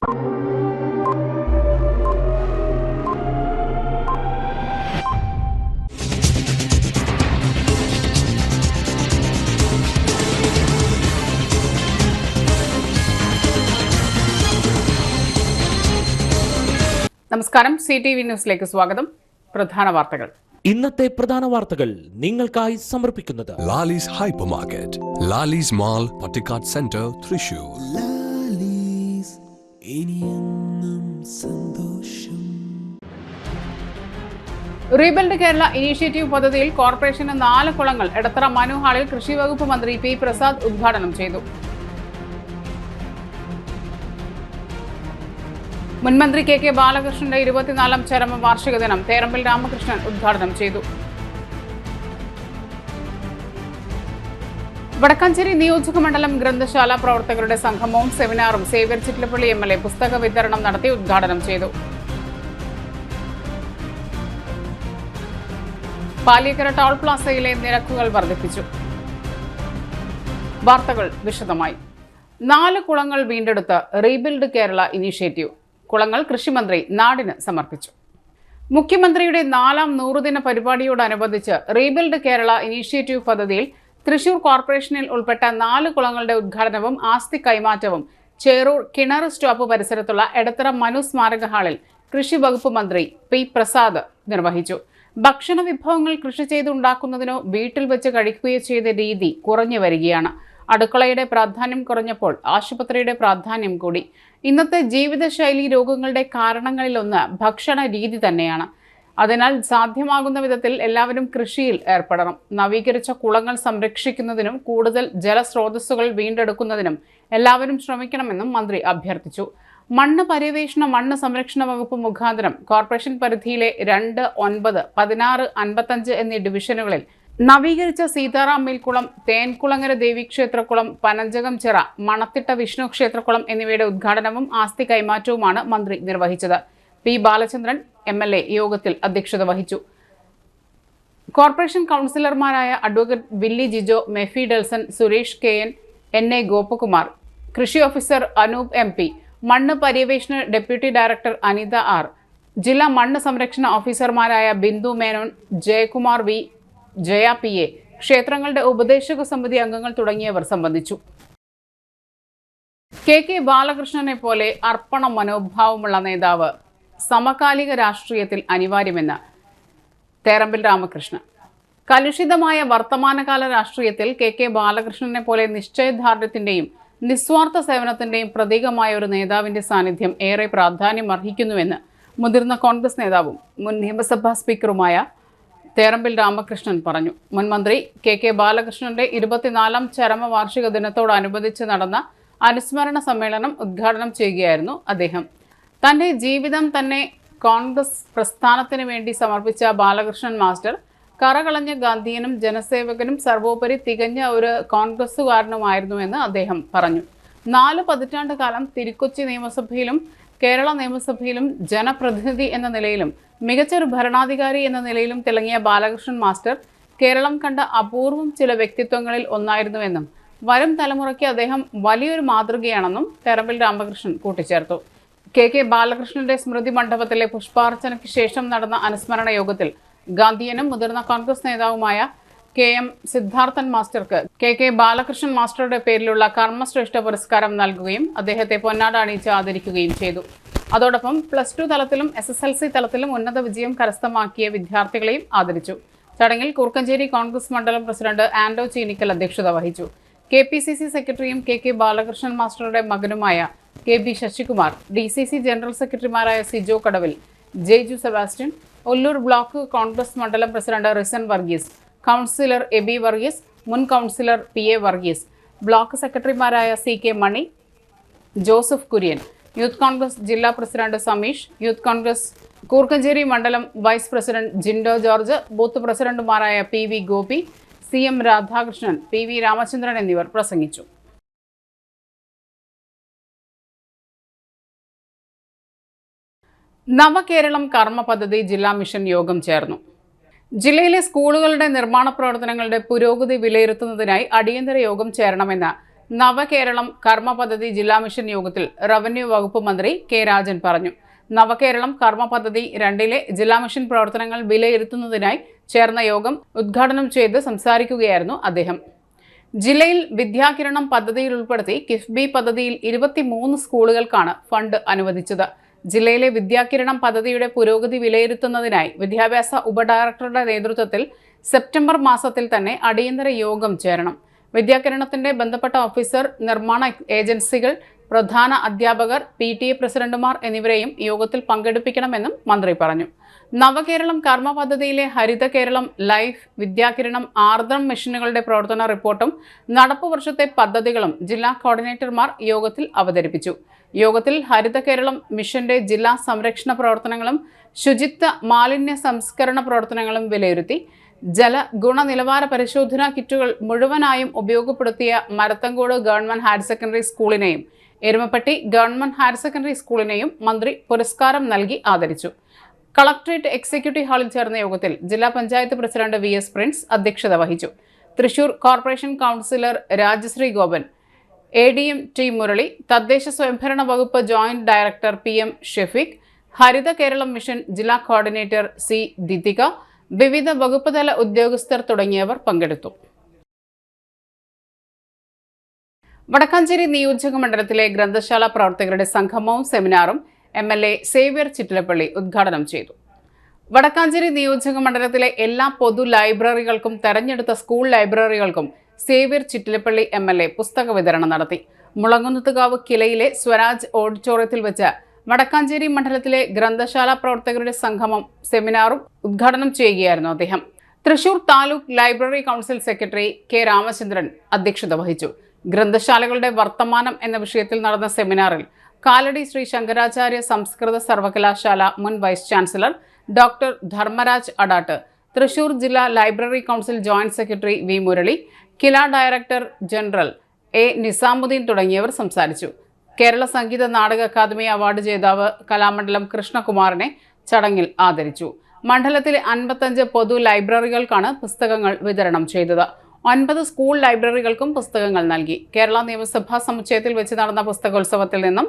നമസ്കാരം, CTV ന്യൂസിലേക്ക് സ്വാഗതം. പ്രധാന വാർത്തകൾ. ഇന്നത്തെ പ്രധാന വാർത്തകൾ നിങ്ങൾക്കായി സമർപ്പിക്കുന്നത് Lalees hyper market, Lalees mall, Pattikkad centre, Thrissur. Lalees, ഇനിയെന്നും സന്തോഷം. റീബിൽഡ് കേരള ഇനീഷ്യേറ്റീവ് പദ്ധതിയിൽ കോർപ്പറേഷന് 4 കുളങ്ങൾ എടത്തറ മനു ഹാളിൽ കൃഷി വകുപ്പ് മന്ത്രി പി പ്രസാദ് ഉദ്ഘാടനം ചെയ്തു. മുൻമന്ത്രി KK ബാലകൃഷ്ണന്റെ 24ാം ചരമ വാർഷിക ദിനം തേറമ്പിൽ രാമകൃഷ്ണൻ ഉദ്ഘാടനം ചെയ്തു. വടക്കാഞ്ചേരി നിയോജക മണ്ഡലം ഗ്രന്ഥശാല പ്രവർത്തകരുടെ സംഗമവും സെമിനാറും സേവ്യർ ചിറ്റലപ്പള്ളി MLA പുസ്തക വിതരണം നടത്തി ഉദ്ഘാടനം ചെയ്തു. പാലിയേക്കര ടോൾ പ്ലാസയിലെ നിരക്കുകൾ വർദ്ധിപ്പിച്ചു. വാർത്തകൾ വിശദമായി. 4 കുളങ്ങൾ വീണ്ടെടുത്ത് റീബിൽഡ് കേരള ഇനീഷ്യേറ്റീവ്. കുളങ്ങൾ കൃഷിമന്ത്രി നാടിന് സമർപ്പിച്ചു. മുഖ്യമന്ത്രിയുടെ 4ാം 100 ദിന പരിപാടിയോടനുബന്ധിച്ച് റീബിൽഡ് കേരള ഇനീഷ്യേറ്റീവ് പദ്ധതിയിൽ തൃശൂർ കോർപ്പറേഷനിൽ ഉൾപ്പെട്ട 4 കുളങ്ങളുടെ ഉദ്ഘാടനവും ആസ്തി കൈമാറ്റവും ചേറൂർ കിണർ സ്റ്റോപ്പ് പരിസരത്തുള്ള എടത്തറ മനു സ്മാരക ഹാളിൽ കൃഷി വകുപ്പ് മന്ത്രി പി പ്രസാദ് നിർവഹിച്ചു. ഭക്ഷണ വിഭവങ്ങൾ കൃഷി ചെയ്തുണ്ടാക്കുന്നതിനോ വീട്ടിൽ വെച്ച് കഴിക്കുകയോ ചെയ്ത രീതി കുറഞ്ഞു വരികയാണ്. അടുക്കളയുടെ പ്രാധാന്യം കുറഞ്ഞപ്പോൾ ആശുപത്രിയുടെ പ്രാധാന്യം കൂടി. ഇന്നത്തെ ജീവിതശൈലി രോഗങ്ങളുടെ കാരണങ്ങളിലൊന്ന് ഭക്ഷണ രീതി തന്നെയാണ്. അതിനാൽ സാധ്യമാകുന്ന വിധത്തിൽ എല്ലാവരും കൃഷിയിൽ ഏർപ്പെടണം. നവീകരിച്ച കുളങ്ങൾ സംരക്ഷിക്കുന്നതിനും കൂടുതൽ ജലസ്രോതസ്സുകൾ വീണ്ടെടുക്കുന്നതിനും എല്ലാവരും ശ്രമിക്കണമെന്നും മന്ത്രി അഭ്യർത്ഥിച്ചു. മണ്ണ് പര്യവേഷണ മണ്ണ് സംരക്ഷണ വകുപ്പ് മുഖാന്തരം കോർപ്പറേഷൻ പരിധിയിലെ 2, 9, 16, 55 എന്നീ ഡിവിഷനുകളിൽ നവീകരിച്ച സീതാറാം മിൽക്കുളം, തേൻകുളങ്ങര ദേവീക്ഷേത്രക്കുളം, പനഞ്ചകം ചിറ, മണത്തിട്ട വിഷ്ണു ക്ഷേത്രക്കുളം എന്നിവയുടെ ഉദ്ഘാടനവും ആസ്തി കൈമാറ്റവുമാണ് മന്ത്രി നിർവഹിച്ചത്. പി ബാലചന്ദ്രൻ MLA യോഗത്തിൽ അധ്യക്ഷത വഹിച്ചു. കോർപ്പറേഷൻ കൗൺസിലർമാരായ advocate Willy Jijo, Mephy Delson, Suresh KN, NA Gopakumar, കൃഷി ഓഫീസർ അനൂപ് MP, മണ്ണ് പര്യവേഷണ ഡെപ്യൂട്ടി ഡയറക്ടർ അനിത R, ജില്ലാ മണ്ണ് സംരക്ഷണ ഓഫീസർമാരായ ബിന്ദു മേനോൻ, ജയകുമാർ V, ജയ PA, ക്ഷേത്രങ്ങളുടെ ഉപദേശക സമിതി അംഗങ്ങൾ തുടങ്ങിയവർ സംബന്ധിച്ചു. KK ബാലകൃഷ്ണനെ പോലെ അർപ്പണ മനോഭാവമുള്ള നേതാവ് സമകാലിക രാഷ്ട്രീയത്തിൽ അനിവാര്യമെന്ന് തേറമ്പിൽ രാമകൃഷ്ണൻ. കലുഷിതമായ വർത്തമാനകാല രാഷ്ട്രീയത്തിൽ KK ബാലകൃഷ്ണനെ പോലെ നിശ്ചയദാർഢ്യത്തിന്റെയും നിസ്വാർത്ഥ സേവനത്തിന്റെയും പ്രതീകമായ ഒരു നേതാവിന്റെ സാന്നിധ്യം ഏറെ പ്രാധാന്യം അർഹിക്കുന്നുവെന്ന് മുതിർന്ന കോൺഗ്രസ് നേതാവും മുൻ നിയമസഭാ സ്പീക്കറുമായ തേറമ്പിൽ രാമകൃഷ്ണൻ പറഞ്ഞു. മുൻ മന്ത്രി KK ബാലകൃഷ്ണന്റെ 24ാം ചരമ വാർഷിക ദിനത്തോടനുബന്ധിച്ച് നടന്ന അനുസ്മരണ സമ്മേളനം ഉദ്ഘാടനം ചെയ്യുകയായിരുന്നു അദ്ദേഹം. തന്റെ ജീവിതം തന്നെ കോൺഗ്രസ് പ്രസ്ഥാനത്തിന് വേണ്ടി സമർപ്പിച്ച ബാലകൃഷ്ണൻ മാസ്റ്റർ കറകളഞ്ഞ ഗാന്ധിയനും ജനസേവകനും സർവോപരി തികഞ്ഞ ഒരു കോൺഗ്രസുകാരനുമായിരുന്നുവെന്ന് അദ്ദേഹം പറഞ്ഞു. 4 പതിറ്റാണ്ട് കാലം തിരുക്കൊച്ചി നിയമസഭയിലും കേരള നിയമസഭയിലും ജനപ്രതിനിധി എന്ന നിലയിലും മികച്ചൊരു ഭരണാധികാരി എന്ന നിലയിലും തിളങ്ങിയ ബാലകൃഷ്ണൻ മാസ്റ്റർ കേരളം കണ്ട അപൂർവം ചില വ്യക്തിത്വങ്ങളിൽ ഒന്നായിരുന്നുവെന്നും വരും തലമുറയ്ക്ക് അദ്ദേഹം വലിയൊരു മാതൃകയാണെന്നും തേറമ്പിൽ രാമകൃഷ്ണൻ കൂട്ടിച്ചേർത്തു. KK ബാലകൃഷ്ണന്റെ സ്മൃതി മണ്ഡപത്തിലെ പുഷ്പാർച്ചനയ്ക്ക് ശേഷം നടന്ന അനുസ്മരണ യോഗത്തിൽ ഗാന്ധിയനും മുതിർന്ന കോൺഗ്രസ് നേതാവുമായ KM സിദ്ധാർത്ഥൻ മാസ്റ്റർക്ക് KK ബാലകൃഷ്ണൻ മാസ്റ്ററുടെ പേരിലുള്ള കർമ്മശ്രേഷ്ഠ പുരസ്കാരം നൽകുകയും അദ്ദേഹത്തെ പൊന്നാട അണിയിച്ച് ആദരിക്കുകയും ചെയ്തു. അതോടൊപ്പം +2 തലത്തിലും SSLC തലത്തിലും ഉന്നത വിജയം കരസ്ഥമാക്കിയ വിദ്യാർത്ഥികളെയും ആദരിച്ചു. ചടങ്ങിൽ കൂർക്കഞ്ചേരി കോൺഗ്രസ് മണ്ഡലം പ്രസിഡന്റ് ആൻഡോ ചീനിക്കൽ അധ്യക്ഷത വഹിച്ചു. KPCC സെക്രട്ടറിയും KK ബാലകൃഷ്ണൻ മാസ്റ്ററുടെ മകനുമായ KB ശശികുമാർ, DCC ജനറൽ സെക്രട്ടറിമാരായ സിജോ കടവിൽ, ജെയ്ജു സെബാസ്റ്റ്യൻ, ഒല്ലൂർ ബ്ലോക്ക് കോൺഗ്രസ് മണ്ഡലം പ്രസിഡന്റ് റിസൻ വർഗീസ്, കൗൺസിലർ എബി വർഗീസ്, മുൻ കൗൺസിലർ PA വർഗീസ്, ബ്ലോക്ക് സെക്രട്ടറിമാരായ CK മണി, ജോസഫ് കുര്യൻ, യൂത്ത് കോൺഗ്രസ് ജില്ലാ പ്രസിഡന്റ് സമീഷ്, യൂത്ത് കോൺഗ്രസ് കൂർക്കഞ്ചേരി മണ്ഡലം vice president Jindo George, booth പ്രസിഡന്റുമാരായ PV Gopi, CM Radhakrishnan, PV Ramachandran എന്നിവർ പ്രസംഗിച്ചു. നവകേരളം കർമ്മ പദ്ധതി ജില്ലാ മിഷൻ യോഗം ചേർന്നു. ജില്ലയിലെ സ്കൂളുകളുടെ നിർമ്മാണ പ്രവർത്തനങ്ങളുടെ പുരോഗതി വിലയിരുത്തുന്നതിനായി അടിയന്തര യോഗം ചേരണമെന്ന് നവകേരളം കർമ്മ പദ്ധതി ജില്ലാ മിഷൻ യോഗത്തിൽ റവന്യൂ വകുപ്പ് മന്ത്രി കെ രാജൻ പറഞ്ഞു. നവകേരളം കർമ്മ പദ്ധതി 2 ജില്ലാ മിഷൻ പ്രവർത്തനങ്ങൾ വിലയിരുത്തുന്നതിനായി ചേർന്ന യോഗം ഉദ്ഘാടനം ചെയ്ത് സംസാരിക്കുകയായിരുന്നു അദ്ദേഹം. ജില്ലയിൽ വിദ്യാകിരണം പദ്ധതിയിൽ ഉൾപ്പെടുത്തി കിഫ്ബി പദ്ധതിയിൽ 23 സ്കൂളുകൾക്കാണ് ഫണ്ട് അനുവദിച്ചത്. ജില്ലയിലെ വിദ്യാകിരണം പദ്ധതിയുടെ പുരോഗതി വിലയിരുത്തുന്നതിനായി വിദ്യാഭ്യാസ ഉപഡയറക്ടറുടെ നേതൃത്വത്തിൽ സെപ്റ്റംബർ മാസത്തിൽ തന്നെ അടിയന്തര യോഗം ചേരണം. വിദ്യാകിരണത്തിന്റെ ബന്ധപ്പെട്ട ഓഫീസർ, നിർമ്മാണ ഏജൻസികൾ, പ്രധാന അധ്യാപകർ, PTA പ്രസിഡന്റുമാർ എന്നിവരെയും യോഗത്തിൽ പങ്കെടുപ്പിക്കണമെന്നും മന്ത്രി പറഞ്ഞു. നവകേരളം കർമ്മ പദ്ധതിയിലെ ഹരിത കേരളം, ലൈഫ്, വിദ്യാകിരണം, ആർദ്രം മിഷനുകളുടെ പ്രവർത്തന റിപ്പോർട്ടും നടപ്പു വർഷത്തെ പദ്ധതികളും ജില്ലാ കോർഡിനേറ്റർമാർ യോഗത്തിൽ അവതരിപ്പിച്ചു. യോഗത്തിൽ ഹരിത കേരളം മിഷന്റെ ജില്ലാ സംരക്ഷണ പ്രവർത്തനങ്ങളും ശുചിത്വ മാലിന്യ സംസ്കരണ പ്രവർത്തനങ്ങളും വിലയിരുത്തി. ജല ഗുണനിലവാര പരിശോധനാ കിറ്റുകൾ മുഴുവനായും ഉപയോഗപ്പെടുത്തിയ മരത്തങ്കോട് ഗവൺമെന്റ് ഹയർ സെക്കൻഡറി സ്കൂളിനെയും എരുമപ്പെട്ടി ഗവൺമെന്റ് ഹയർ സെക്കൻഡറി സ്കൂളിനെയും മന്ത്രി പുരസ്കാരം നൽകി ആദരിച്ചു. കളക്ടറേറ്റ് എക്സിക്യൂട്ടീവ് ഹാളിൽ ചേർന്ന യോഗത്തിൽ ജില്ലാ പഞ്ചായത്ത് പ്രസിഡന്റ് VS പ്രിൻസ് അധ്യക്ഷത വഹിച്ചു. Thrissur corporation councillor Rajasree Gopan, ADM T Murali, തദ്ദേശ സ്വയംഭരണ വകുപ്പ് joint director PM Shefeeq, Haritha Keralam mission ജില്ലാ കോർഡിനേറ്റർ C ദിതിക, വിവിധ വകുപ്പ് തല ഉദ്യോഗസ്ഥർ തുടങ്ങിയവർ പങ്കെടുത്തു. വടക്കാഞ്ചേരി നിയോജക മണ്ഡലത്തിലെ ഗ്രന്ഥശാല പ്രവർത്തകരുടെ സംഗമവും സെമിനാറും MLA സേവ്യർ ചിറ്റിലപ്പള്ളി ഉദ്ഘാടനം ചെയ്തു. വടക്കാഞ്ചേരി നിയോജക മണ്ഡലത്തിലെ എല്ലാ പൊതു ലൈബ്രറികൾക്കും തെരഞ്ഞെടുത്ത സ്കൂൾ ലൈബ്രറികൾക്കും സേവ്യർ ചിറ്റിലപ്പള്ളി MLA പുസ്തക വിതരണം നടത്തി. മുളങ്ങുന്നത്തുകാവ് കിലയിലെ സ്വരാജ് ഓഡിറ്റോറിയത്തിൽ വെച്ച് വടക്കാഞ്ചേരി മണ്ഡലത്തിലെ ഗ്രന്ഥശാല പ്രവർത്തകരുടെ സംഗമം സെമിനാറും ഉദ്ഘാടനം ചെയ്യുകയായിരുന്നു അദ്ദേഹം. Thrissur taluk library council secretary K Ramachandran അധ്യക്ഷത വഹിച്ചു. ഗ്രന്ഥശാലകളുടെ വർത്തമാനം എന്ന വിഷയത്തിൽ നടന്ന സെമിനാറിൽ കാലടി ശ്രീ ശങ്കരാചാര്യ സംസ്കൃത സർവകലാശാല മുൻ vice chancellor doctor Dharmaraj Adat, Thrissur ജില്ലാ library council joint secretary V Murali, Kila director general A Nizamuddin തുടങ്ങിയവർ സംസാരിച്ചു. കേരള സംഗീത നാടക അക്കാദമി അവാർഡ് ജേതാവ് കലാമണ്ഡലം കൃഷ്ണകുമാറിനെ ചടങ്ങിൽ ആദരിച്ചു. മണ്ഡലത്തിലെ 55 പൊതു ലൈബ്രറികൾക്കാണ് പുസ്തകങ്ങൾ വിതരണം ചെയ്തത്. 9 സ്കൂൾ ലൈബ്രറികൾക്കും പുസ്തകങ്ങൾ നൽകി. കേരള നിയമസഭാ സമുച്ചയത്തിൽ വെച്ച് നടന്ന പുസ്തകോത്സവത്തിൽ നിന്നും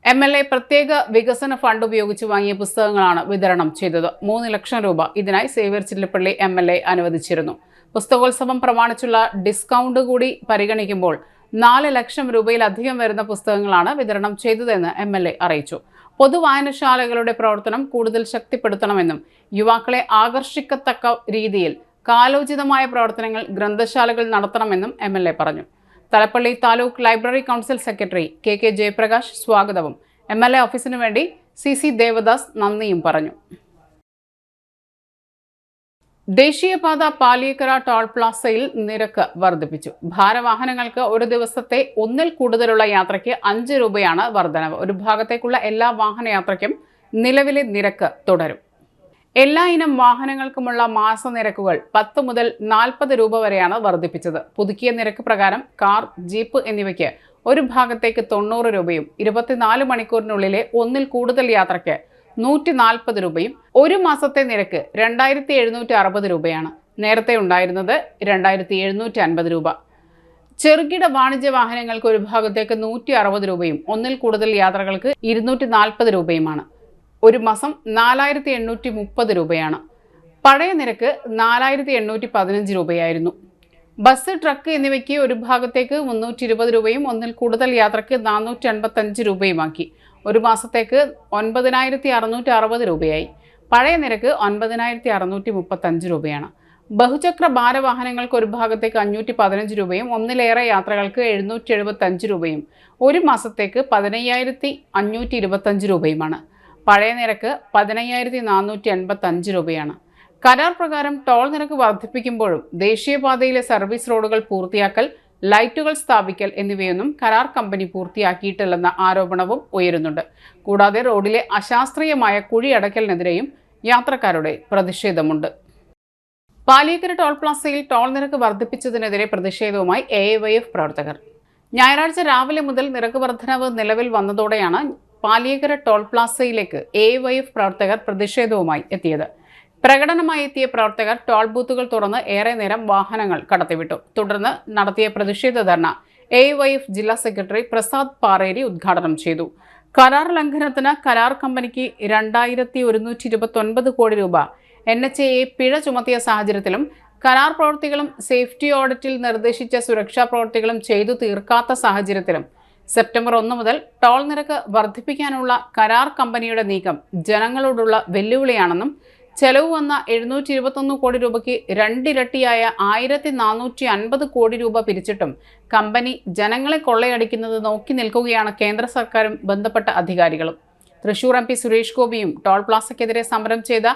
MLA പ്രത്യേക വികസന ഫണ്ട് ഉപയോഗിച്ച് വാങ്ങിയ പുസ്തകങ്ങളാണ് വിതരണം ചെയ്തത്. 3 ലക്ഷം രൂപ ഇതിനായി സേവ്യർ ചിറ്റിലപ്പള്ളി MLA അനുവദിച്ചിരുന്നു. പുസ്തകോത്സവം പ്രമാണിച്ചുള്ള ഡിസ്കൗണ്ട് കൂടി പരിഗണിക്കുമ്പോൾ 4 ലക്ഷം രൂപയിലധികം വരുന്ന പുസ്തകങ്ങളാണ് വിതരണം ചെയ്തതെന്ന് MLA അറിയിച്ചു. പൊതുവായനശാലകളുടെ പ്രവർത്തനം കൂടുതൽ ശക്തിപ്പെടുത്തണമെന്നും യുവാക്കളെ ആകർഷിക്കത്തക്ക രീതിയിൽ കാലോചിതമായ പ്രവർത്തനങ്ങൾ ഗ്രന്ഥശാലകൾ നടത്തണമെന്നും MLA പറഞ്ഞു. Thalappilly taluk library council secretary KK Jayaprakash സ്വാഗതവും MLA ഓഫീസിനു വേണ്ടി CC ദേവദാസ് നന്ദിയും പറഞ്ഞു. ദേശീയപാത പാലിയേക്കര ടോൾ പ്ലാസയിൽ നിരക്ക് വർദ്ധിപ്പിച്ചു. ഭാരവാഹനങ്ങൾക്ക് ഒരു ദിവസത്തെ 1-ൽ കൂടുതലുള്ള യാത്രയ്ക്ക് 5 രൂപയാണ് വർധനവ്. ഒരു ഭാഗത്തേക്കുള്ള എല്ലാ വാഹനയാത്രയ്ക്കും നിലവിലെ നിരക്ക് തുടരും. എല്ലാ ഇനം വാഹനങ്ങൾക്കുമുള്ള മാസ നിരക്കുകൾ 10 മുതൽ 40 രൂപ വരെയാണ് വർദ്ധിപ്പിച്ചത്. പുതുക്കിയ നിരക്ക് പ്രകാരം കാർ, ജീപ്പ് എന്നിവയ്ക്ക് ഒരു ഭാഗത്തേക്ക് 90 രൂപയും 24 മണിക്കൂറിനുള്ളിലെ 1-ൽ കൂടുതൽ യാത്രയ്ക്ക് 140 രൂപയും, ഒരു മാസത്തെ നിരക്ക് 2760 രൂപയാണ്. നേരത്തെ ഉണ്ടായിരുന്നത് 2750 രൂപ. ചെറുകിട വാണിജ്യ വാഹനങ്ങൾക്ക് ഒരു ഭാഗത്തേക്ക് 160 രൂപയും 1-ൽ കൂടുതൽ യാത്രകൾക്ക് 240 രൂപയുമാണ്. ഒരു മാസം 4830 രൂപയാണ്. പഴയ നിരക്ക് 4815 രൂപയായിരുന്നു. ബസ്, ട്രക്ക് എന്നിവയ്ക്ക് ഒരു ഭാഗത്തേക്ക് 320 രൂപയും 1-ൽ കൂടുതൽ യാത്രയ്ക്ക് 485 രൂപയുമാക്കി. ഒരു മാസത്തേക്ക് 9660 രൂപയായി. പഴയ നിരക്ക് 9635 രൂപയാണ്. ബഹുചക്ര ഭാരവാഹനങ്ങൾക്ക് ഒരു ഭാഗത്തേക്ക് 515 രൂപയും 1-ലേറെ യാത്രകൾക്ക് 775 രൂപയും ഒരു മാസത്തേക്ക് 15525 രൂപയുമാണ്. പഴയ നിരക്ക് 15485 രൂപയാണ്. കരാർ പ്രകാരം ടോൾ നിരക്ക് വർദ്ധിപ്പിക്കുമ്പോഴും ദേശീയപാതയിലെ സർവീസ് റോഡുകൾ പൂർത്തിയാക്കൽ, ലൈറ്റുകൾ സ്ഥാപിക്കൽ എന്നിവയൊന്നും കരാർ കമ്പനി പൂർത്തിയാക്കിയിട്ടില്ലെന്ന ആരോപണവും ഉയരുന്നുണ്ട്. കൂടാതെ റോഡിലെ അശാസ്ത്രീയമായ കുഴിയടക്കലിനെതിരെയും യാത്രക്കാരുടെ പ്രതിഷേധമുണ്ട്. പാലിയേക്കര ടോൾ പ്ലാസയിൽ ടോൾ നിരക്ക് വർദ്ധിപ്പിച്ചതിനെതിരെ പ്രതിഷേധവുമായി AYF പ്രവർത്തകർ. ഞായറാഴ്ച രാവിലെ മുതൽ നിരക്ക് വർധനവ് നിലവിൽ വന്നതോടെയാണ് പാലിയേക്കര ടോൾ പ്ലാസയിലേക്ക് AYF പ്രവർത്തകർ പ്രതിഷേധവുമായി എത്തിയത്. പ്രകടനമായി എത്തിയ പ്രവർത്തകർ ടോൾ ബൂത്തുകൾ തുറന്ന് ഏറെ നേരം വാഹനങ്ങൾ കടത്തിവിട്ടു. തുടർന്ന് നടത്തിയ പ്രതിഷേധ ധർണ AYF ജില്ലാ സെക്രട്ടറി പ്രസാദ് പാറേരി ഉദ്ഘാടനം ചെയ്തു. കരാർ ലംഘനത്തിന് കരാർ കമ്പനിക്ക് 2129 കോടി രൂപ NHAA പിഴ ചുമത്തിയ സാഹചര്യത്തിലും കരാർ പ്രവൃത്തികളും സേഫ്റ്റി ഓഡിറ്റിൽ നിർദ്ദേശിച്ച സുരക്ഷാ പ്രവൃത്തികളും ചെയ്തു തീർക്കാത്ത സാഹചര്യത്തിലും സെപ്റ്റംബർ 1 മുതൽ ടോൾ നിരക്ക് വർദ്ധിപ്പിക്കാനുള്ള കരാർ കമ്പനിയുടെ നീക്കം ജനങ്ങളോടുള്ള വെല്ലുവിളിയാണെന്നും ചെലവ് വന്ന 721 കോടി രൂപയ്ക്ക് രണ്ടിരട്ടിയായ 1450 കോടി രൂപ പിരിച്ചിട്ടും കമ്പനി ജനങ്ങളെ കൊള്ളയടിക്കുന്നത് നോക്കി നിൽക്കുകയാണ് കേന്ദ്ര സർക്കാരും ബന്ധപ്പെട്ട അധികാരികളും. തൃശൂർ MP സുരേഷ് ഗോപിയും ടോൾ പ്ലാസയ്ക്കെതിരെ സമരം ചെയ്ത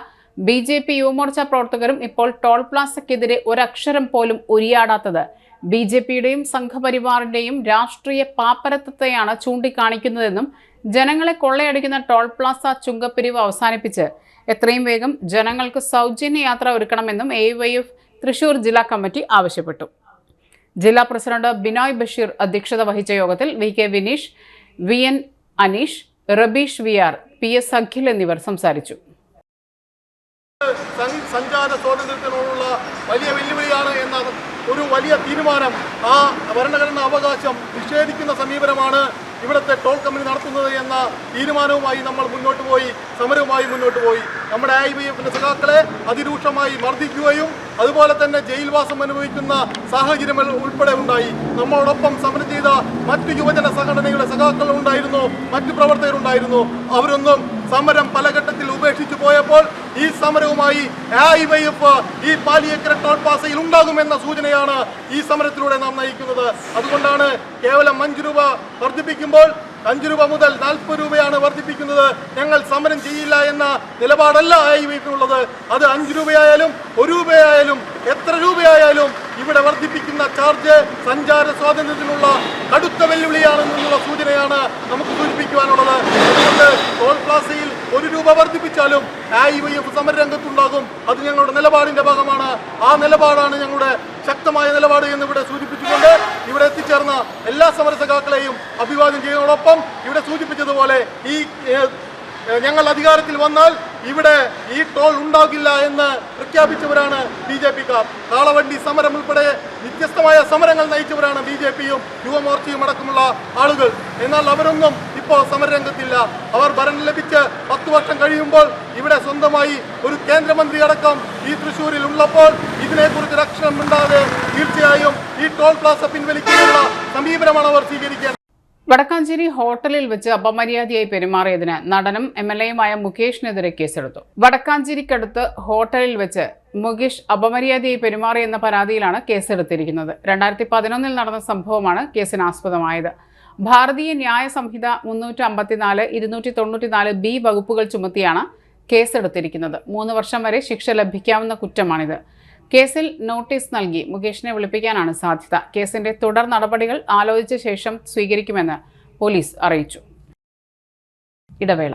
BJP യുവമോർച്ച പ്രവർത്തകരും ഇപ്പോൾ ടോൾ പ്ലാസയ്ക്കെതിരെ ഒരക്ഷരം പോലും ഉരിയാടാത്തത് BJPയുടെയും സംഘപരിവാറിന്റെയും രാഷ്ട്രീയ പാപ്പരത്വത്തെയാണ് ചൂണ്ടിക്കാണിക്കുന്നതെന്നും ജനങ്ങളെ കൊള്ളയടിക്കുന്ന ടോൾ പ്ലാസ ചുങ്കപ്പിരിവ് അവസാനിപ്പിച്ച് എത്രയും വേഗം ജനങ്ങൾക്ക് സൗജന്യ യാത്ര ഒരുക്കണമെന്നും AYF തൃശൂർ ജില്ലാ കമ്മിറ്റി ആവശ്യപ്പെട്ടു. ജില്ലാ പ്രസിഡന്റ് ബിനോയ് ബഷീർ അധ്യക്ഷത വഹിച്ച യോഗത്തിൽ VK Vineesh, VN Aneesh, Rabeesh VR, PS Akhil എന്നിവർ സംസാരിച്ചു. സഞ്ചാര സ്വാതന്ത്ര്യത്തിനോടുള്ള വലിയ വെല്ലുവിളിയാണ് എന്ന ഒരു വലിയ തീരുമാനം, ആ ഭരണഘടനാ അവകാശം നിഷേധിക്കുന്ന സമീപനമാണ് ഇവിടുത്തെ ടോൾ കമ്പനി നടത്തുന്നത് എന്ന തീരുമാനവുമായി നമ്മൾ സമരവുമായി മുന്നോട്ട് പോയി. നമ്മുടെ AYFന്റെ സഖാക്കളെ അതിരൂക്ഷമായി മർദ്ദിക്കുകയും അതുപോലെ തന്നെ ജയിൽവാസം അനുഭവിക്കുന്ന സാഹചര്യങ്ങൾ ഉൾപ്പെടെ ഉണ്ടായി. നമ്മളോടൊപ്പം സമരം ചെയ്ത മറ്റു യുവജന സംഘടനകളുടെ സഖാക്കൾ ഉണ്ടായിരുന്നു, മറ്റു പ്രവർത്തകരുണ്ടായിരുന്നു. അവരൊന്നും സമരം പല ഘട്ടത്തിൽ ഉപേക്ഷിച്ചു പോയപ്പോൾ ഈ സമരവുമായി AYF ഈ പാലിയേക്കര ടോൾ പ്ലാസയിൽ ഉണ്ടാകുമെന്ന സൂചനയാണ് ഈ സമരത്തിലൂടെ നാം നയിക്കുന്നത്. അതുകൊണ്ടാണ് കേവലം 5 രൂപ വർദ്ധിപ്പിക്കുമ്പോൾ 5 രൂപ മുതൽ 40 രൂപയാണ് വർദ്ധിപ്പിക്കുന്നത്. ഞങ്ങൾ സമരം ചെയ്യില്ല എന്ന നിലപാടല്ല AYFിനുള്ളത്. അത് 5 രൂപയായാലും 1 രൂപയായാലും എത്ര രൂപയായാലും ഇവിടെ വർദ്ധിപ്പിക്കുന്ന ചാർജ് സഞ്ചാര സ്വാതന്ത്ര്യത്തിനുള്ള കടുത്ത വെല്ലുവിളിയാണെന്നുള്ള സൂചനയാണ് നമുക്ക് സൂചിപ്പിക്കുവാനുള്ളത്. അതുകൊണ്ട് ടോൾ പ്ലാസയിൽ 1 രൂപ വർദ്ധിപ്പിച്ചാലും AYF സമരരംഗത്തുണ്ടാകും. അത് ഞങ്ങളുടെ നിലപാടിന്റെ ഭാഗമാണ്. ആ നിലപാടാണ് ഞങ്ങളുടെ ശക്തമായ നിലപാട് എന്നിവിടെ സൂചിപ്പിച്ചുകൊണ്ട് ഇവിടെ എത്തിച്ചേർന്ന എല്ലാ സമരസഖാക്കളെയും അഭിവാദ്യം ചെയ്യുന്നതോടൊപ്പം ഇവിടെ സൂചിപ്പിച്ചതുപോലെ ഞങ്ങൾ അധികാരത്തിൽ വന്നാൽ ഇവിടെ ഈ ടോൾ ഉണ്ടാകില്ല എന്ന് പ്രഖ്യാപിച്ചവരാണ് BJPക്കാർ. കാളവണ്ടി സമരം ഉൾപ്പെടെ വ്യത്യസ്തമായ സമരങ്ങൾ നയിച്ചവരാണ് BJPയും യുവമോർച്ചയും അടക്കമുള്ള ആളുകൾ. എന്നാൽ അവരൊന്നും ഇപ്പോൾ സമരരംഗത്തില്ല. അവർ ഭരണം ലഭിച്ച് 10 വർഷം കഴിയുമ്പോൾ ഇവിടെ സ്വന്തമായി ഒരു കേന്ദ്രമന്ത്രി അടക്കം ഈ തൃശ്ശൂരിൽ ഉള്ളപ്പോൾ ഇതിനെക്കുറിച്ച് അക്ഷരം മിണ്ടാതെ തീർച്ചയായും ഈ ടോൾ പ്ലാസ പിൻവലിക്കാനുള്ള സമീപനമാണ് അവർ സ്വീകരിക്കേണ്ടത്. വടക്കാഞ്ചേരി ഹോട്ടലിൽ വെച്ച് അപമര്യാദയായി പെരുമാറിയതിന് നടനും MLAയുമായ മുകേഷിനെതിരെ കേസെടുത്തു. വടക്കാഞ്ചേരിക്കടുത്ത് ഹോട്ടലിൽ വെച്ച് മുകേഷ് അപമര്യാദയായി പെരുമാറിയെന്ന പരാതിയിലാണ് കേസെടുത്തിരിക്കുന്നത്. 2011 നടന്ന സംഭവമാണ് കേസിനാസ്പദമായത്. ഭാരതീയ ന്യായ സംഹിത 354, 294B വകുപ്പുകൾ ചുമത്തിയാണ് കേസെടുത്തിരിക്കുന്നത്. 3 വർഷം വരെ ശിക്ഷ ലഭിക്കാവുന്ന കുറ്റമാണിത്. കേസിൽ നോട്ടീസ് നൽകി മുകേഷിനെ വിളിപ്പിക്കാനാണ് സാധ്യത. കേസിന്റെ തുടർ നടപടികൾ ആലോചിച്ച ശേഷം സ്വീകരിക്കുമെന്ന് പോലീസ് അറിയിച്ചു. ഇടവേള.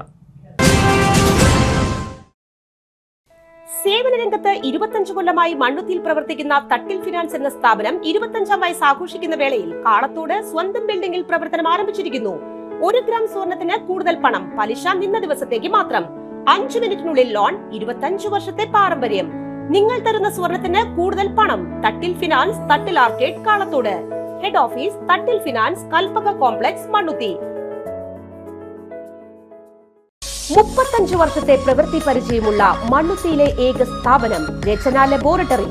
സേവന രംഗത്ത് 25 കൊല്ലമായി മണ്ണുത്തിയിൽ പ്രവർത്തിക്കുന്ന തട്ടിൽ ഫിനാൻസ് എന്ന സ്ഥാപനം 25ാം വയസ്സ് ആഘോഷിക്കുന്ന വേളയിൽ കാളത്തോട് സ്വന്തം ബിൽഡിംഗിൽ പ്രവർത്തനം ആരംഭിച്ചിരിക്കുന്നു. 1 ഗ്രാം സ്വർണത്തിന് കൂടുതൽ പണം, പലിശ നിന്ന ദിവസത്തേക്ക് മാത്രം, 5 മിനിറ്റിനുള്ളിൽ ലോൺ, 25 വർഷത്തെ പാരമ്പര്യം. നിങ്ങൾ തരുന്ന സ്വർണത്തിന് കൂടുതൽ പണം. Thattil finance, Thattil arcade, Kalathode. Head office Thattil finance, Kalpaka complex, Mannuthy. 35 വർഷത്തെ പ്രവൃത്തി പരിചയമുള്ള മണ്ണുത്തിയിലെ ഏക സ്ഥാപനം Rachana laboratory.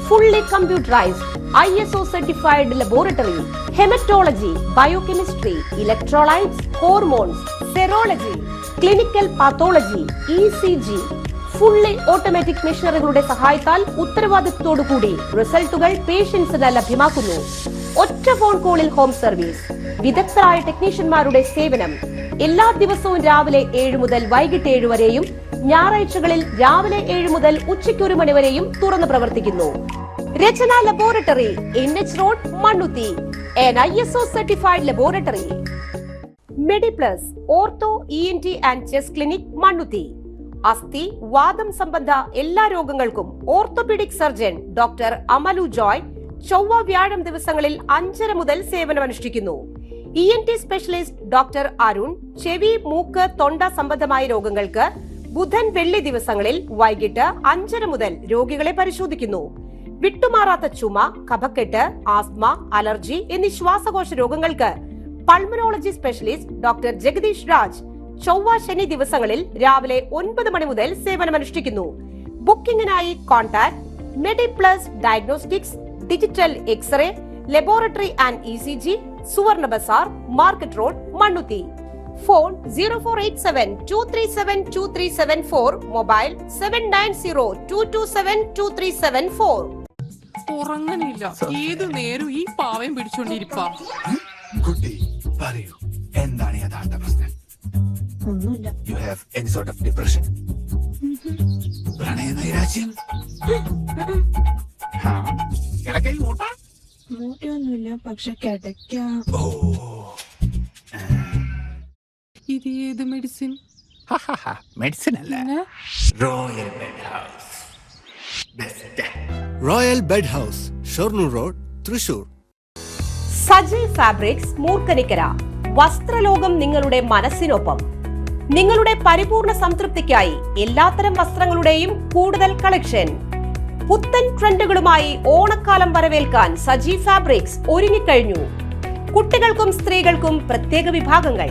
Fully computerised, ISO certified laboratory. Haematology, biochemistry, electrolytes, hormones, serology, clinical pathology, ECG. Fully automatic മെഷീനറികളുടെ സഹായത്താൽ ഉത്തരവാദിത്വത്തോടുകൂടി റിസൾട്ടുകൾ പേഷ്യൻസിന് ലഭ്യമാക്കുന്നു. ഒറ്റ ഫോൺ കോളിൽ ഹോം സർവീസ്. വിദഗ്ധരായ ടെക്നീഷ്യന്മാരുടെ സേവനം. എല്ലാ ദിവസവും രാവിലെ 7 മുതൽ വൈകിട്ട് 7 വരെയും ഞായറാഴ്ചകളിൽ രാവിലെ 7 മുതൽ ഉച്ചയ്ക്ക് 1 മണി വരെയും തുറന്നു പ്രവർത്തിക്കുന്നു. Rachana laboratory, NH road, Mannuthy. an ISO certified laboratory. Mediplus ortho ENT and chest clinic, Mannuthy. അസ്ഥി, വാദം സംബന്ധ എല്ലാ രോഗങ്ങൾക്കും orthopaedic surgeon doctor Amalu Joy ചൊവ്വ വ്യാഴം ദിവസങ്ങളിൽ 5:30 മുതൽ സേവനമനുഷ്ഠിക്കുന്നു. ENT സ്പെഷ്യലിസ്റ്റ് ഡോക്ടർ അരുൺ ചെവി, മൂക്ക്, തൊണ്ട സംബന്ധമായ രോഗങ്ങൾക്ക് ബുധൻ, വെള്ളി ദിവസങ്ങളിൽ വൈകിട്ട് 5:30 മുതൽ രോഗികളെ പരിശോധിക്കുന്നു. വിട്ടുമാറാത്ത ചുമ, കഫക്കെട്ട്, ആസ്മ, അലർജി എന്നീ ശ്വാസകോശ രോഗങ്ങൾക്ക് pulmonology specialist doctor Jagadeesh Raj ചൊവ്വ ശനി ദിവസങ്ങളിൽ രാവിലെ 9 മണി മുതൽ സേവനമനുഷ്ഠിക്കുന്നു. ബുക്കിംഗിനായി contact Mediplus diagnostics, digital x-ray, laboratory and ECG, Suvarna Bazar, market road, Mannuthy. Phone 0487-237-2374, mobile 790227-2374. ഉറങ്ങണില്ല, ഏതു നേരം ഈ പാവയും പിടിച്ചോണ്ടിരിപ്പാ. കുട്ടി പറയൂ, എന്താണ് യഥാർത്ഥ പ്രശ്നം? ഒന്നുമില്ല. You have any sort of depression? പ്രണയ നൈരാശ്യം? കിടക്കയിൽ മൂട്ടാ? മൂട്ടിയൊന്നുമില്ല, പക്ഷെ കിടക്കാം. ഓ, ഇത് ഏത് മെഡിസിൻ? മെഡിസിൻ അല്ല, royal bed house. Best royal bed house, Shoranur road, Thrissur. Sajay fabrics, Moorkanikkara. വസ്ത്രലോകം നിങ്ങളുടെ മനസ്സിനൊപ്പം. നിങ്ങളുടെ പരിപൂർണ സംതൃപ്തിക്കായി എല്ലാത്തരം വസ്ത്രങ്ങളുടെയും കൂടുതൽ കളക്ഷൻ. പുത്തൻ ട്രെൻഡുകളുമായി ഓണക്കാലം വരവേൽക്കാൻ സജി ഫാബ്രിക്സ് ഒരുങ്ങിക്കഴിഞ്ഞു. കുട്ടികൾക്കും സ്ത്രീകൾക്കും പ്രത്യേക വിഭാഗങ്ങൾ.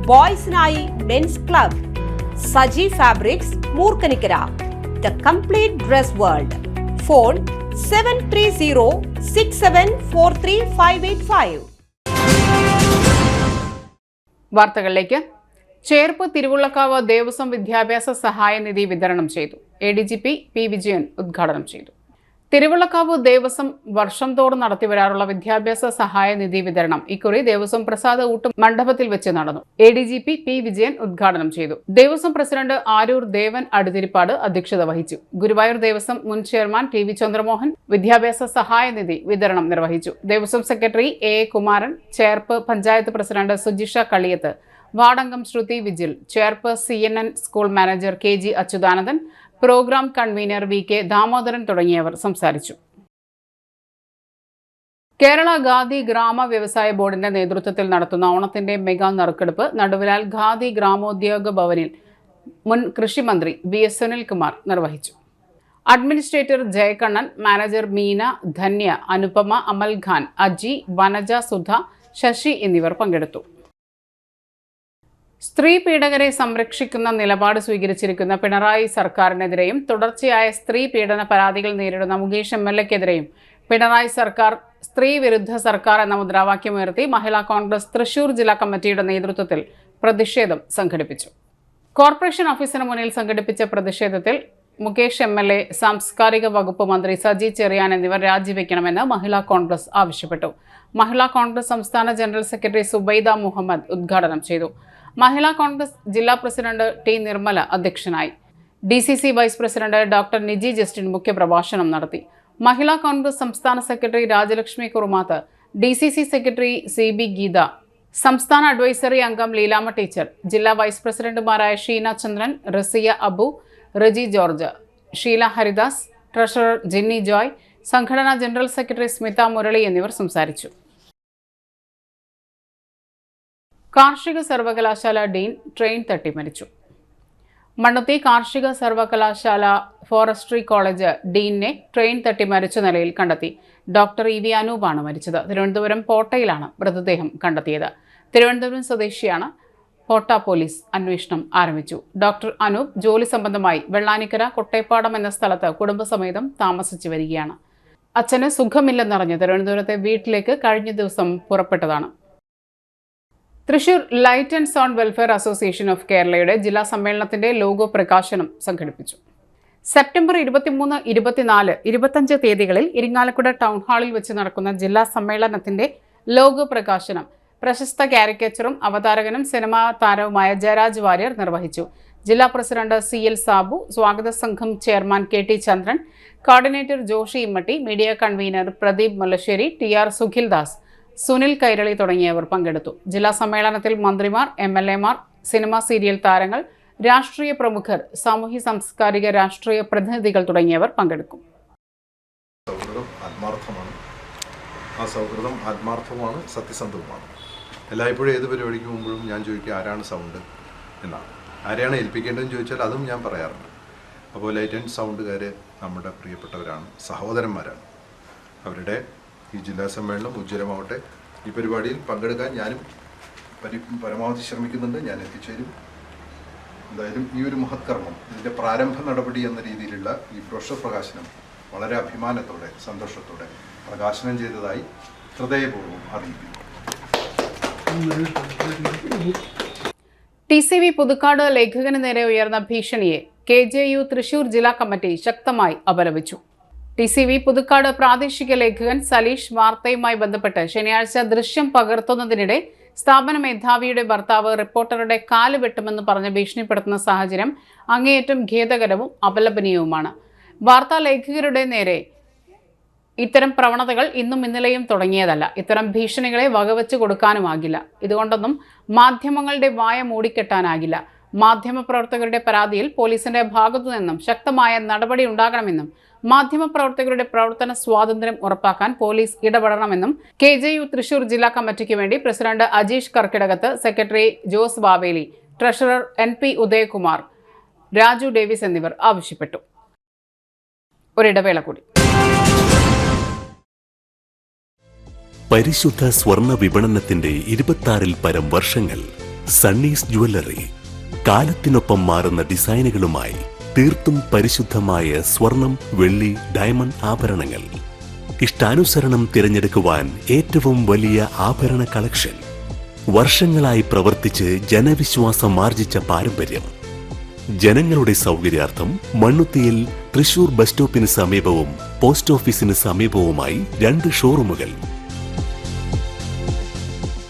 ബോയ്സിനായി men's club. Saji fabrics, Moorkanikkara. The complete dress world. Phone 7306743585. വാർത്തകളിലേക്ക്. ചേർപ്പ് തിരുവുള്ളക്കാവ് ദേവസ്വം വിദ്യാഭ്യാസ സഹായ നിധി വിതരണം ചെയ്തു. ADGP P. വിജയൻ ഉദ്ഘാടനം ചെയ്തു. തിരുവുള്ളക്കാവ് ദേവസ്വം വർഷം തോറും നടത്തിവരാറുള്ള വിദ്യാഭ്യാസ സഹായ നിധി വിതരണം ഇക്കുറി ദേവസ്വം പ്രസാദ് ഊട്ടും മണ്ഡപത്തിൽ വെച്ച് നടന്നു. ADGP P. വിജയൻ ഉദ്ഘാടനം ചെയ്തു. ദേവസ്വം പ്രസിഡന്റ് ആരൂർ ദേവൻ അടുതിരിപ്പാട് അധ്യക്ഷത വഹിച്ചു. ഗുരുവായൂർ ദേവസ്വം മുൻ ചെയർമാൻ TV ചന്ദ്രമോഹൻ വിദ്യാഭ്യാസ സഹായ നിധി വിതരണം നിർവഹിച്ചു. Devaswom secretary A. Kumaran, Cherpu panchayat president Sujisha Kaliyath, വാർഡംഗം Shruthi Vijil, Cherpu CNN school manager KG Achuthanandan, programme convener VK Damodaran തുടങ്ങിയവർ സംസാരിച്ചു. കേരള ഖാദി ഗ്രാമ വ്യവസായ ബോർഡിന്റെ നേതൃത്വത്തിൽ നടത്തുന്ന ഓണത്തിന്റെ മെഗാ നറുക്കെടുപ്പ് നടുവിലാൽ ഖാദി ഗ്രാമോദ്യോഗ ഭവനിൽ മുൻ കൃഷിമന്ത്രി VS സുനിൽകുമാർ നിർവഹിച്ചു. അഡ്മിനിസ്ട്രേറ്റർ ജയകണ്ണൻ, മാനേജർ മീന, ധന്യ, അനുപമ, അമൽ ഖാൻ, അജി, വനജ, സുധ, ശശി എന്നിവർ പങ്കെടുത്തു. സ്ത്രീ പീഡകരെ സംരക്ഷിക്കുന്ന നിലപാട് സ്വീകരിച്ചിരിക്കുന്ന പിണറായി സർക്കാരിനെതിരെയും തുടർച്ചയായ സ്ത്രീ പീഡന പരാതികൾ നേരിടുന്ന മുകേഷ് MLA-ക്കെതിരെയും പിണറായി സർക്കാർ സ്ത്രീ വിരുദ്ധ സർക്കാർ എന്ന മുദ്രാവാക്യമുയർത്തി മഹിളാ കോൺഗ്രസ് തൃശൂർ ജില്ലാ കമ്മിറ്റിയുടെ നേതൃത്വത്തിൽ പ്രതിഷേധം സംഘടിപ്പിച്ചു. കോർപ്പറേഷൻ ഓഫീസിന് മുന്നിൽ സംഘടിപ്പിച്ച പ്രതിഷേധത്തിൽ മുകേഷ് MLA, സാംസ്കാരിക വകുപ്പ് മന്ത്രി സജി ചെറിയാൻ എന്നിവർ രാജിവെക്കണമെന്ന് മഹിളാ കോൺഗ്രസ് ആവശ്യപ്പെട്ടു. മഹിളാ കോൺഗ്രസ് സംസ്ഥാന ജനറൽ സെക്രട്ടറി സുബൈദ മുഹമ്മദ് ഉദ്ഘാടനം ചെയ്തു. മഹിളാ കോൺഗ്രസ് ജില്ലാ പ്രസിഡന്റ് T. നിർമ്മല അധ്യക്ഷനായി. DCC vice president doctor Niji Justin മുഖ്യപ്രഭാഷണം നടത്തി. മഹിളാ കോൺഗ്രസ് സംസ്ഥാന secretary Rajalakshmi Kurumath, DCC secretary CB Geetha, സംസ്ഥാന അഡ്വൈസറി അംഗം ലീലാമ ടീച്ചർ, ജില്ലാ വൈസ് പ്രസിഡന്റുമാരായ Sheena Chandran, Raziya Abu, Reji George, Sheela Haridas, treasurer Jinny Joy, സംഘടനാ ജനറൽ സെക്രട്ടറി സ്മിത മുരളി എന്നിവർ സംസാരിച്ചു. കാർഷിക സർവകലാശാല ഡീൻ ട്രെയിൻ തട്ടി മരിച്ചു. മണ്ണുത്തി കാർഷിക സർവകലാശാല ഫോറസ്ട്രി കോളേജ് ഡീനിനെ ട്രെയിൻ തട്ടി മരിച്ച നിലയിൽ കണ്ടെത്തി. ഡോക്ടർ EV അനൂപാണ് മരിച്ചത്. തിരുവനന്തപുരം പോട്ടയിലാണ് മൃതദേഹം കണ്ടെത്തിയത്. തിരുവനന്തപുരം സ്വദേശിയാണ്. പോട്ട പോലീസ് അന്വേഷണം ആരംഭിച്ചു. ഡോക്ടർ അനൂപ് ജോലി സംബന്ധമായി വെള്ളാനിക്കര കൊട്ടേപ്പാടം എന്ന സ്ഥലത്ത് കുടുംബസമേതം താമസിച്ചു വരികയാണ്. അച്ഛന് സുഖമില്ലെന്നറിഞ്ഞ് തിരുവനന്തപുരത്തെ വീട്ടിലേക്ക് കഴിഞ്ഞ ദിവസം പുറപ്പെട്ടതാണ്. Thrissur light and sound welfare association of കേരളയുടെ ജില്ലാ സമ്മേളനത്തിന്റെ ലോഗോ പ്രകാശനം സംഘടിപ്പിച്ചു. സെപ്റ്റംബർ 23, 24, 25 തീയതികളിൽ ഇരിങ്ങാലക്കുട ടൗൺ ഹാളിൽ വെച്ച് നടക്കുന്ന ജില്ലാ സമ്മേളനത്തിന്റെ ലോഗോ പ്രകാശനം പ്രശസ്ത കാരിക്കേച്ചറും അവതാരകനും സിനിമാ താരവുമായ ജയരാജ് വാര്യർ നിർവഹിച്ചു. ജില്ലാ പ്രസിഡന്റ് CL സാബു, സ്വാഗത സംഘം chairman KT Chandran, coordinator Joshy Immatty, media convener Pradeep Mullassery, TR Sukhildas, Sunil Kairali തുടങ്ങിയവർ പങ്കെടുത്തു. ജില്ലാ സമ്മേളനത്തിൽ മന്ത്രിമാർ, MLA-മാർ, സിനിമ സീരിയൽ താരങ്ങൾ, രാഷ്ട്രീയ പ്രമുഖർ, സാമൂഹ്യ സാംസ്കാരിക രാഷ്ട്രീയ പ്രതിനിധികൾ തുടങ്ങിയവർ പങ്കെടുക്കും. സൗഹൃദം ആത്മാർത്ഥവുമാണ്, സത്യസന്ധവുമാണ്. എല്ലായ്പ്പോഴും ഏത് പരിപാടിക്ക് മുമ്പോഴും ഞാൻ ചോദിക്കുക ആരാണ് സൗണ്ട് എന്നാണ്. ആരെയാണ് ഏൽപ്പിക്കേണ്ടതെന്ന് ചോദിച്ചാൽ അതും ഞാൻ പറയാറുണ്ട്. അപ്പോൾ ലൈറ്റ് ആൻഡ് സൗണ്ടുകാർ നമ്മുടെ പ്രിയപ്പെട്ടവരാണ്, സഹോദരന്മാരാണ്. അവരുടെ ഈ ജില്ലാ സമ്മേളനം ഉജ്ജ്വലമാവട്ടെ. ഈ പരിപാടിയിൽ പങ്കെടുക്കാൻ ഞാനും പരമാവധി ശ്രമിക്കുന്നുണ്ട്. ഞാൻ എത്തിച്ചേരും. എന്തായാലും ഈ ഒരു മഹത്കർമ്മം, ഇതിൻ്റെ പ്രാരംഭ നടപടി എന്ന രീതിയിലുള്ള ഈ ബ്രോഷർ പ്രകാശനം വളരെ അഭിമാനത്തോടെ സന്തോഷത്തോടെ പ്രകാശനം ചെയ്തതായി ഹൃദയപൂർവ്വം അറിയിക്കുന്നു. TCV പുതുക്കാട് ലേഖകന് നേരെ ഉയർന്ന ഭീഷണിയെ KJU തൃശൂർ ജില്ലാ കമ്മിറ്റി ശക്തമായി അപലപിച്ചു. TCV പുതുക്കാട് പ്രാദേശിക ലേഖകൻ സലീഷ് വാർത്തയുമായി ബന്ധപ്പെട്ട് ശനിയാഴ്ച ദൃശ്യം പകർത്തുന്നതിനിടെ സ്ഥാപന മേധാവിയുടെ ഭർത്താവ് റിപ്പോർട്ടറുടെ കാല് വെട്ടുമെന്ന് പറഞ്ഞ് ഭീഷണിപ്പെടുത്തുന്ന സാഹചര്യം അങ്ങേയറ്റം ഖേദകരവും അപലപനീയവുമാണ്. വാർത്താ ലേഖകരുടെ നേരെ ഇത്തരം പ്രവണതകൾ ഇന്നും ഇന്നലെയും തുടങ്ങിയതല്ല. ഇത്തരം ഭീഷണികളെ വകവെച്ച് കൊടുക്കാനുമാകില്ല. ഇതുകൊണ്ടൊന്നും മാധ്യമങ്ങളുടെ വായ മൂടിക്കെട്ടാനാകില്ല. മാധ്യമപ്രവർത്തകരുടെ പരാതിയിൽ പോലീസിന്റെ ഭാഗത്തു നിന്നും ശക്തമായ നടപടി ഉണ്ടാകണമെന്നും മാധ്യമപ്രവർത്തകരുടെ പ്രവർത്തന സ്വാതന്ത്ര്യം ഉറപ്പാക്കാൻ പോലീസ് ഇടപെടണമെന്നും KJU തൃശൂർ ജില്ലാ കമ്മിറ്റിക്ക് വേണ്ടി president Ajeesh Karkidakath, secretary Jose Vaveli, treasurer NP Udayakumar, Raju Davis എന്നിവർ ആവശ്യപ്പെട്ടു. ഒരിടവേള കൂടി. പരിശുദ്ധ സ്വർണ്ണ വിപണനത്തിന്റെ 26-ൽ പരം വർഷങ്ങൾ. സണ്ണീസ് ജ്വല്ലറി കാലത്തിനൊപ്പം മാറുന്ന ഡിസൈനുകളുമായി തീർത്തും പരിശുദ്ധമായ സ്വർണം, വെള്ളി, ഡയമണ്ട് ആഭരണങ്ങൾ. ഇഷ്ടാനുസരണം തിരഞ്ഞെടുക്കുവാൻ ഏറ്റവും വലിയ ആഭരണ കളക്ഷൻ. വർഷങ്ങളായി പ്രവർത്തിച്ച് ജനവിശ്വാസം ആർജിച്ച പാരമ്പര്യം. ജനങ്ങളുടെ സൗകര്യാർത്ഥം മണ്ണുത്തിയിൽ തൃശൂർ ബസ് സ്റ്റോപ്പിന് സമീപവും പോസ്റ്റ് ഓഫീസിന് സമീപവുമായി 2 ഷോറൂമുകൾ.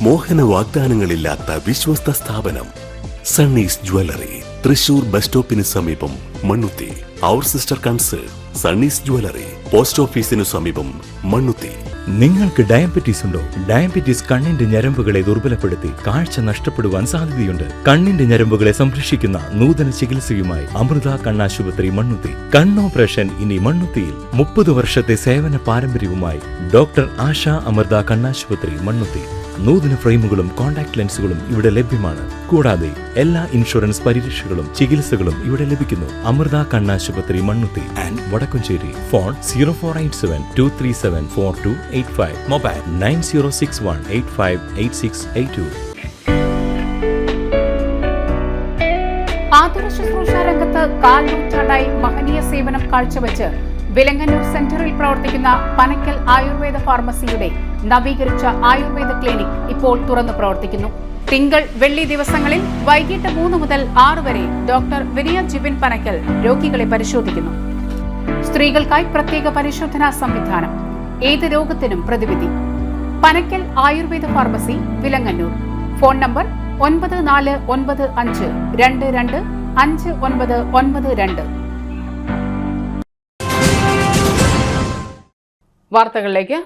മോഹന വാഗ്ദാനങ്ങളില്ലാത്ത വിശ്വസ്ത സ്ഥാപനം സണ്ണീസ് ജ്വല്ലറി, തൃശൂർ ബസ് സ്റ്റോപ്പിന് സമീപം മണ്ണുത്തി. അവർ സിസ്റ്റർ കൺസേൺ സണ്ണീസ് ജ്വല്ലറി, പോസ്റ്റ് ഓഫീസിനു സമീപം മണ്ണുത്തി. നിങ്ങൾക്ക് ഡയബറ്റീസ് ഉണ്ടോ? ഡയബറ്റീസ് കണ്ണിന്റെ ഞരമ്പുകളെ ദുർബലപ്പെടുത്തി കാഴ്ച നഷ്ടപ്പെടുവാൻ സാധ്യതയുണ്ട്. കണ്ണിന്റെ ഞരമ്പുകളെ സംരക്ഷിക്കുന്ന നൂതന ചികിത്സയുമായി അമൃത കണ്ണാശുപത്രി മണ്ണുത്തി. കണ്ണോപ്പറേഷൻ ഇനി മണ്ണുത്തിയിൽ. 30 വർഷത്തെ സേവന പാരമ്പര്യവുമായി ഡോക്ടർ ആശ അമൃത കണ്ണാശുപത്രി മണ്ണുത്തി. നൂതന ഫ്രെയിമുകളും കോൺടാക്ട് ലെൻസുകളും ഇവിടെ ലഭ്യമാണ്. കൂടാതെ എല്ലാ ഇൻഷുറൻസ് പരിരക്ഷകളും ചികിത്സകളും ഇവിടെ ലഭിക്കുന്നു. അമൃത കണ്ണാശുപത്രി Mannuthy and Vadakkumchery. Phone 0487237485. Mobile 9061858682. ആതുര ശുശ്രൂഷ രംഗത്ത് കാൽനൂറ്റാണ്ടായി മഹനീയ സേവനം കാഴ്ചവെച്ച് വിലങ്ങന്നൂർ സെന്ററിൽ പ്രവർത്തിക്കുന്ന പനക്കൽ ആയുർവേദ ഫാർമസിയുടെ നവീകരിച്ച ആയുർവേദ ക്ലിനിക് ഇപ്പോൾ തുറന്നു പ്രവർത്തിക്കുന്നു. തിങ്കൾ, വെള്ളി ദിവസങ്ങളിൽ വൈകിട്ട് 3 മുതൽ 6 വരെ ഡോക്ടർ വിനയ ജിബിൻ പനക്കൽ രോഗികളെ പരിശോധിക്കുന്നു. സ്ത്രീകൾക്കായി പ്രത്യേക പരിശോധനാ സംവിധാനം. ഏത് രോഗത്തിനും പ്രതിവിധി. Panakkal Ayurveda pharmacy, Vilangannur. Phone number 9495225992. വാർത്തകളിലേക്ക്.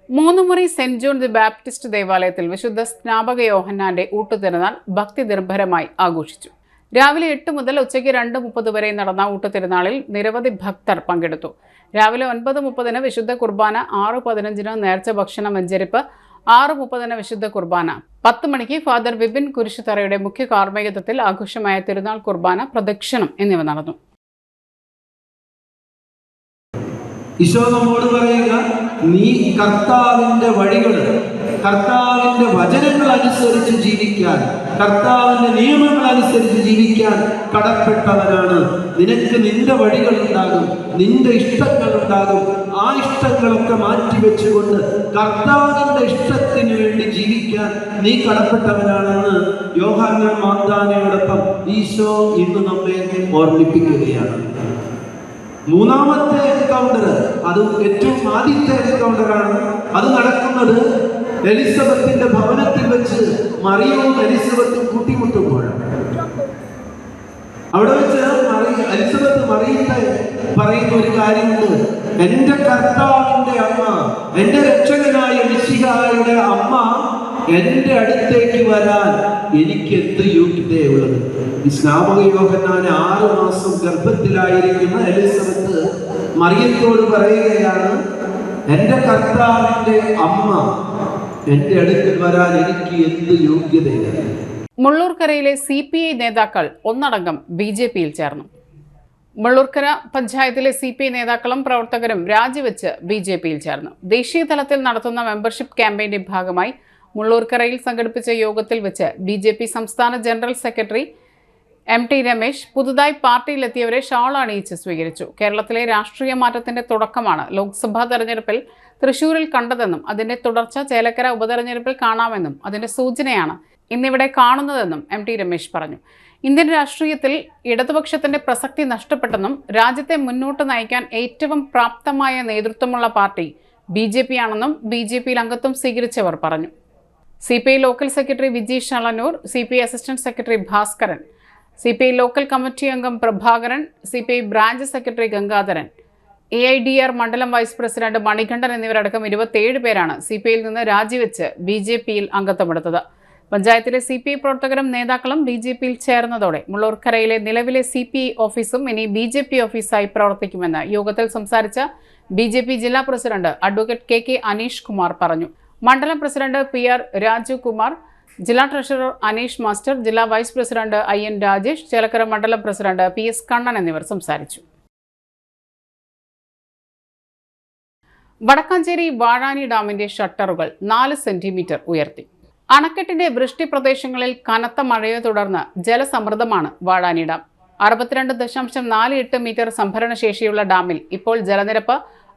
3 മുറി സെന്റ് ജോൺ ദി ബാപ്റ്റിസ്റ്റ് ദേവാലയത്തിൽ വിശുദ്ധ സ്നാപക യോഹന്നാന്റെ ഊട്ടുതിരുനാൾ ഭക്തി നിർഭരമായി ആഘോഷിച്ചു. രാവിലെ 8 മുതൽ ഉച്ചയ്ക്ക് 2:30 വരെ നടന്ന ഊട്ടുതിരുനാളിൽ നിരവധി ഭക്തർ പങ്കെടുത്തു. രാവിലെ 9:30 വിശുദ്ധ കുർബാന, 6:15 നേർച്ച ഭക്ഷണ വെഞ്ചരിപ്പ്, 6:30 വിശുദ്ധ കുർബാന, 10 മണിക്ക് ഫാദർ വിപിൻ കുരിശുതറയുടെ മുഖ്യ കാർമ്മികത്വത്തിൽ ആഘോഷമായ തിരുനാൾ കുർബാന, പ്രദക്ഷിണം എന്നിവ നടന്നു. ഈശോ നമ്മോട് പറയുക, നീ കർത്താവിന്റെ വഴികൾ, കർത്താവിന്റെ വചനങ്ങൾ അനുസരിച്ച് ജീവിക്കാൻ, കർത്താവിന്റെ നിയമങ്ങൾ അനുസരിച്ച് ജീവിക്കാൻ കടപ്പെട്ടവനാണ്. നിനക്ക് നിന്റെ വഴികൾ ഉണ്ടാകും, നിന്റെ ഇഷ്ടങ്ങൾ ഉണ്ടാകും. ആ ഇഷ്ടങ്ങളൊക്കെ മാറ്റിവെച്ചുകൊണ്ട് കർത്താവിന്റെ ഇഷ്ടത്തിന് വേണ്ടി ജീവിക്കാൻ നീ കടപ്പെട്ടവനാണെന്ന് യോഹന്നാൻ മാന്താനയോടൊപ്പം ഈശോ ഇന്ന് നമ്മെ ഓർമ്മിപ്പിക്കുകയാണ്. 3ാമത്തെ എൻകൗണ്ടർ, അത് ഏറ്റവും ആദ്യത്തെ എൻകൗണ്ടറാണ്. അത് നടക്കുന്നത് എലിസബത്തിന്റെ ഭവനത്തിൽ വെച്ച് മറിയവും എലിസബത്തും കൂട്ടിമുട്ടുമ്പോഴാണ്. അവിടെ വെച്ച് എലിസബത്ത് മറിയത്തെ പറയുന്ന ഒരു കാര്യമുണ്ട്. എന്റെ കർത്താവിന്റെ അമ്മ, എന്റെ രക്ഷകനായ മിശിഹായുടെ അമ്മ എന്റെ അടുത്തേക്ക് വരാൻ എനിക്ക് എന്ത് യോഗ്യതയുള്ളത്? ഈ സ്നാപക യോഹന്നാൻ 6 മാസം ഗർഭത്തിലായിരിക്കുന്ന എലിസബത്ത് മറിയത്തോട് പറയുകയാണ്, എന്റെ കർത്താവിന്റെ അമ്മ എന്റെ അടുക്കൽ വരാൻ എനിക്ക് എന്ത് യോഗ്യതയാണ്? മുള്ളൂർക്കരയിലെ CPI നേതാക്കൾ ഒന്നടങ്കം BJPയിൽ ചേർന്നു. മുള്ളൂർക്കര പഞ്ചായത്തിലെ CPI നേതാക്കളും പ്രവർത്തകരും രാജിവെച്ച് BJPയിൽ ചേർന്നു. ദേശീയ തലത്തിൽ നടത്തുന്ന മെമ്പർഷിപ്പ് ക്യാമ്പയിന്റെ ഭാഗമായി മുള്ളൂർക്കരയിൽ സംഘടിപ്പിച്ച യോഗത്തിൽ വെച്ച് BJP സംസ്ഥാന ജനറൽ സെക്രട്ടറി MT രമേശ് പുതുതായി പാർട്ടിയിലെത്തിയവരെ ഷാൾ അണിയിച്ച് സ്വീകരിച്ചു. കേരളത്തിലെ രാഷ്ട്രീയ മാറ്റത്തിന്റെ തുടക്കമാണ് ലോക്സഭാ തെരഞ്ഞെടുപ്പിൽ തൃശൂരിൽ കണ്ടതെന്നും അതിന്റെ തുടർച്ച ചേലക്കര ഉപതെരഞ്ഞെടുപ്പിൽ കാണാമെന്നും അതിന്റെ സൂചനയാണ് ഇന്നിവിടെ കാണുന്നതെന്നും MT രമേശ് പറഞ്ഞു. ഇന്ത്യൻ രാഷ്ട്രീയത്തിൽ ഇടതുപക്ഷത്തിന്റെ പ്രസക്തി നഷ്ടപ്പെട്ടെന്നും രാജ്യത്തെ മുന്നോട്ട് നയിക്കാൻ ഏറ്റവും പ്രാപ്തമായ നേതൃത്വമുള്ള പാർട്ടി BJP ആണെന്നും BJPയിൽ അംഗത്വം സ്വീകരിച്ചവർ പറഞ്ഞു. CPI local secretary Vijeesh Alannoor, CPI assistant secretary Bhaskaran, CPI local committee അംഗം Prabhakaran, CPI branch secretary Gangadharan, AIDR മണ്ഡലം വൈസ് പ്രസിഡന്റ് മണികണ്ഠൻ എന്നിവരടക്കം 27 പേരാണ് CPIയിൽ നിന്ന് രാജിവെച്ച് BJPയിൽ അംഗത്വമെടുത്തത്. പഞ്ചായത്തിലെ CPI പ്രവർത്തകരും നേതാക്കളും BJPയിൽ ചേർന്നതോടെ മുള്ളൂർക്കരയിലെ നിലവിലെ CPI ഓഫീസും ഇനി BJP ഓഫീസായി പ്രവർത്തിക്കുമെന്ന് യോഗത്തിൽ സംസാരിച്ച BJP ജില്ലാ president advocate KK Aneesh Kumar പറഞ്ഞു. മണ്ഡലം പ്രസിഡന്റ് PR രാജു കുമാർ, ജില്ലാ ട്രഷറർ അനീഷ് മാസ്റ്റർ, ജില്ലാ vice president IN Rajesh, Chelakkara മണ്ഡലം പ്രസിഡന്റ് PS കണ്ണൻ എന്നിവർ സംസാരിച്ചു. വടക്കാഞ്ചേരി വാഴാനി ഡാമിന്റെ ഷട്ടറുകൾ 4 സെന്റിമീറ്റർ ഉയർത്തി. അണക്കെട്ടിന്റെ വൃഷ്ടി പ്രദേശങ്ങളിൽ കനത്ത മഴയെ തുടർന്ന് ജലസമൃദ്ധമാണ് വാഴാനി ഡാം. 62.48 മീറ്റർ സംഭരണ ശേഷിയുള്ള ഡാമിൽ ഇപ്പോൾ ജലനിരപ്പ്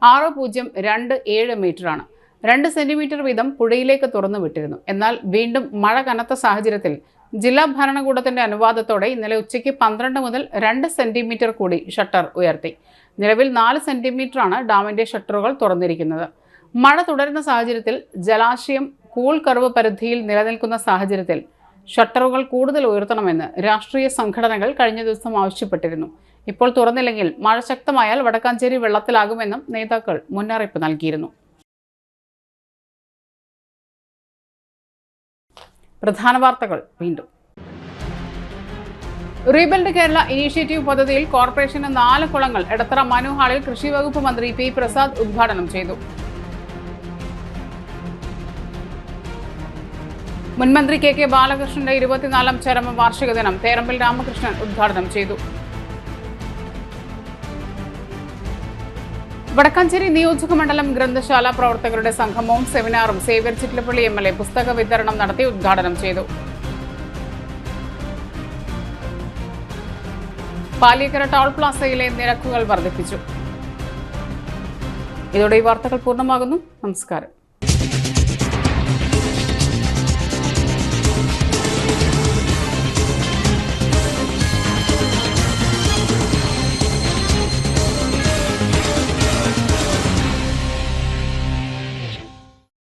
6027 മീറ്ററാണ്. 2 സെന്റിമീറ്റർ വീതം പുഴയിലേക്ക് തുറന്നു വിട്ടിരുന്നു. എന്നാൽ വീണ്ടും മഴ കനത്ത സാഹചര്യത്തിൽ ജില്ലാ ഭരണകൂടത്തിന്റെ അനുവാദത്തോടെ ഇന്നലെ ഉച്ചയ്ക്ക് 12 മുതൽ 2 സെന്റിമീറ്റർ കൂടി ഷട്ടർ ഉയർത്തി. നിലവിൽ 4 സെന്റിമീറ്ററാണ് ഡാമിന്റെ ഷട്ടറുകൾ തുറന്നിരിക്കുന്നത്. മഴ തുടരുന്ന സാഹചര്യത്തിൽ ജലാശയം കൂൾ കർവ് പരിധിയിൽ നിലനിൽക്കുന്ന സാഹചര്യത്തിൽ ഷട്ടറുകൾ കൂടുതൽ ഉയർത്തണമെന്ന് രാഷ്ട്രീയ സംഘടനകൾ കഴിഞ്ഞ ദിവസം ആവശ്യപ്പെട്ടിരുന്നു. ഇപ്പോൾ തുറന്നില്ലെങ്കിൽ മഴ ശക്തമായാൽ വടക്കാഞ്ചേരി വെള്ളത്തിലാകുമെന്നും നേതാക്കൾ മുന്നറിയിപ്പ് നൽകിയിരുന്നു. പ്രധാന വാർത്തകൾ വീണ്ടും. റീബിൽഡ് കേരള ഇനീഷ്യേറ്റീവ് പദ്ധതിയിൽ കോർപ്പറേഷന് 4 കുളങ്ങൾ എടത്തറ മനു ഹാളിൽ കൃഷി വകുപ്പ് മന്ത്രി P പ്രസാദ് ഉദ്ഘാടനം ചെയ്തു. മുൻമന്ത്രി KK ബാലകൃഷ്ണന്റെ 24ാം ചരമ വാർഷിക ദിനം തേറമ്പിൽ രാമകൃഷ്ണൻ ഉദ്ഘാടനം ചെയ്തു. വടക്കാഞ്ചേരി നിയോജക മണ്ഡലം ഗ്രന്ഥശാല പ്രവർത്തകരുടെ സംഗമവും സെമിനാറും സേവ്യർ ചിറ്റലപ്പള്ളി MLA പുസ്തക വിതരണം നടത്തി ഉദ്ഘാടനം ചെയ്തു. പാലിയക്കര ടോൾ പ്ലാസയിലെ നിരക്കുകൾ വർദ്ധിപ്പിച്ചു. ഇതോടെ ഈ വാർത്തകൾ പൂർണ്ണമാകുന്നു. നമസ്കാരം.